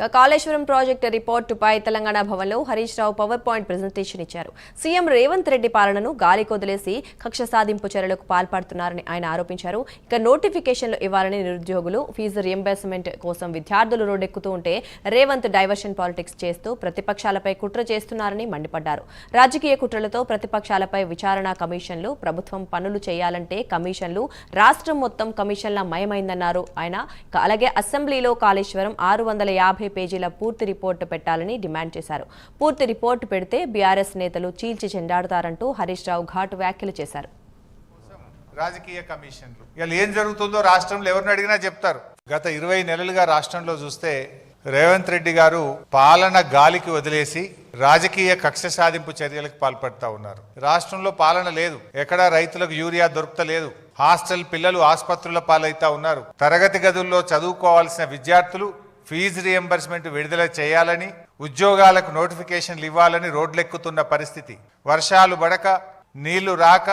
Kaleshwaram project రిపోర్టుపై Telangana భవన్లో Harish Rao power point presentation ఇచ్చారు. CM Revanth Reddy పాలనను గాలికొదిలేసి కక్ష సాధింపు చర్యలకు పాల్పడుతున్నారని ఆయన ఆరోపించారు. ఇక నోటిఫికేషన్లు ఇవ్వాలని నిరుద్యోగులు, ఫీజు రియంబర్స్మెంట్ కోసం విద్యార్థులు రోడ్డెక్కుతూ ఉంటే రేవంత్ డైవర్షన్ పాలిటిక్స్ చేస్తూ ప్రతిపక్షాలపై కుట్ర చేస్తున్నారని మండిపడ్డారు. రాజకీయ కుట్రలతో ప్రతిపక్షాలపై విచారణ కమిషన్లు, ప్రభుత్వం పనులు చేయాలంటే కమిషన్లు, రాష్ట్రం మొత్తం కమిషన్ల మయమైందన్నారు ఆయన. అలాగే అసెంబ్లీలో కాళేశ్వరం 650 పేజీల పూర్తి రిపోర్టు పెట్టాలని డిమాండ్ చేశారు. పూర్తి రిపోర్టు పెడితే బీఆర్ఎస్ నేతలు చీల్చి చెండాడతారంటూ హరీష్ రావు ఘాటు వ్యాఖ్యలు చేశారు. రాజకీయ కమిషన్లు ఇలా ఏం జరుగుతుందో రాష్ట్రంలో ఎవరిని అడిగినా చెప్తారు. గత 20 నెలలుగా రాష్ట్రంలో చూస్తే రేవంత్ రెడ్డి గారు పాలన గాలికి వదిలేసి రాజకీయ కక్ష సాధింపు చర్యలకు పాల్పడతా ఉన్నారు. రాష్ట్రంలో పాలన లేదు, ఎక్కడా రైతులకు యూరియా దొరుకుతలేదు, హాస్టల్ పిల్లలు ఆసుపత్రుల పాలైతా ఉన్నారు, తరగతి గదుల్లో చదువుకోవాల్సిన విద్యార్థులు ఫీజు రియంబర్స్మెంట్ విడుదల చేయాలని, ఉద్యోగాలకు నోటిఫికేషన్లు ఇవ్వాలని రోడ్లెక్కుతున్న పరిస్థితి, వర్షాలు పడక నీళ్లు రాక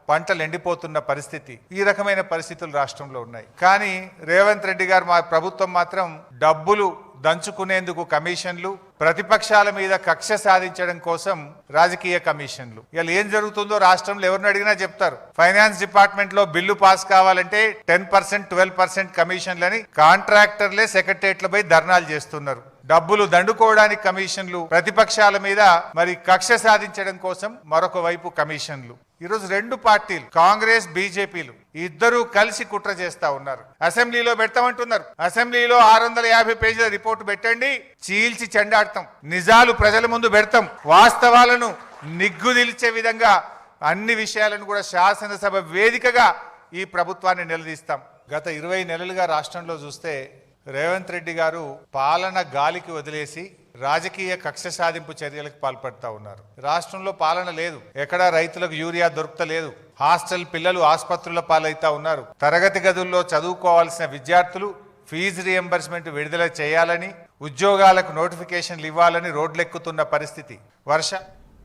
పంటలు ఎండిపోతున్న పరిస్థితి, ఈ రకమైన పరిస్థితులు రాష్ట్రంలో ఉన్నాయి. కానీ రేవంత్ రెడ్డి గారు మా ప్రభుత్వం మాత్రం డబ్బులు దంచుకునేందుకు కమిషన్లు, ప్రతిపక్షాల మీద కక్ష సాధించడం కోసం రాజకీయ కమిషన్లు. ఇలా ఏం జరుగుతుందో రాష్ట్రంలో ఎవరిని అడిగినా చెప్తారు. ఫైనాన్స్ డిపార్ట్మెంట్ లో బిల్లు పాస్ కావాలంటే 10%, 12% కమిషన్లని కాంట్రాక్టర్లే సెక్రటరియట్లపై ధర్నాలు చేస్తున్నారు. డబ్బులు దండుకోవడానికి కమిషన్లు, ప్రతిపక్షాల మీద మరి కక్ష సాధించడం కోసం మరొక వైపు కమిషన్లు. ఈరోజు రెండు పార్టీలు, కాంగ్రెస్, బీజేపీలు ఇద్దరూ కలిసి కుట్ర చేస్తా ఉన్నారు. అసెంబ్లీలో పెడతామంటున్నారు. అసెంబ్లీలో 650 పేజీల రిపోర్టు పెట్టండి, చీల్చి చెండాడతాం, నిజాలు ప్రజల ముందు పెడతాం, వాస్తవాలను నిగ్గుదిల్చే విధంగా అన్ని విషయాలను కూడా శాసనసభ వేదికగా ఈ ప్రభుత్వాన్ని నిలదీస్తాం. గత 20 నెలలుగా రాష్ట్రంలో చూస్తే రేవంత్ రెడ్డి గారు పాలన గాలికి వదిలేసి రాజకీయ కక్ష సాధింపు చర్యలకు పాల్పడతా ఉన్నారు. రాష్ట్రంలో పాలన లేదు, ఎక్కడా రైతులకు యూరియా దొరుకుతలేదు, హాస్టల్ పిల్లలు ఆసుపత్రుల పాలైతా ఉన్నారు, తరగతి గదుల్లో చదువుకోవాల్సిన విద్యార్థులు ఫీజు రియంబర్స్మెంట్ విడుదల చేయాలని, ఉద్యోగాలకు నోటిఫికేషన్లు ఇవ్వాలని రోడ్లెక్కుతున్న పరిస్థితి,